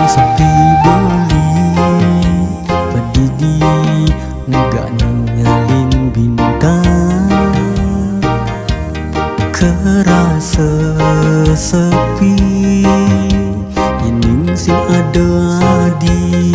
sepi beli berdiri negak ngalin bintang, kerasa sepi ini sing ada di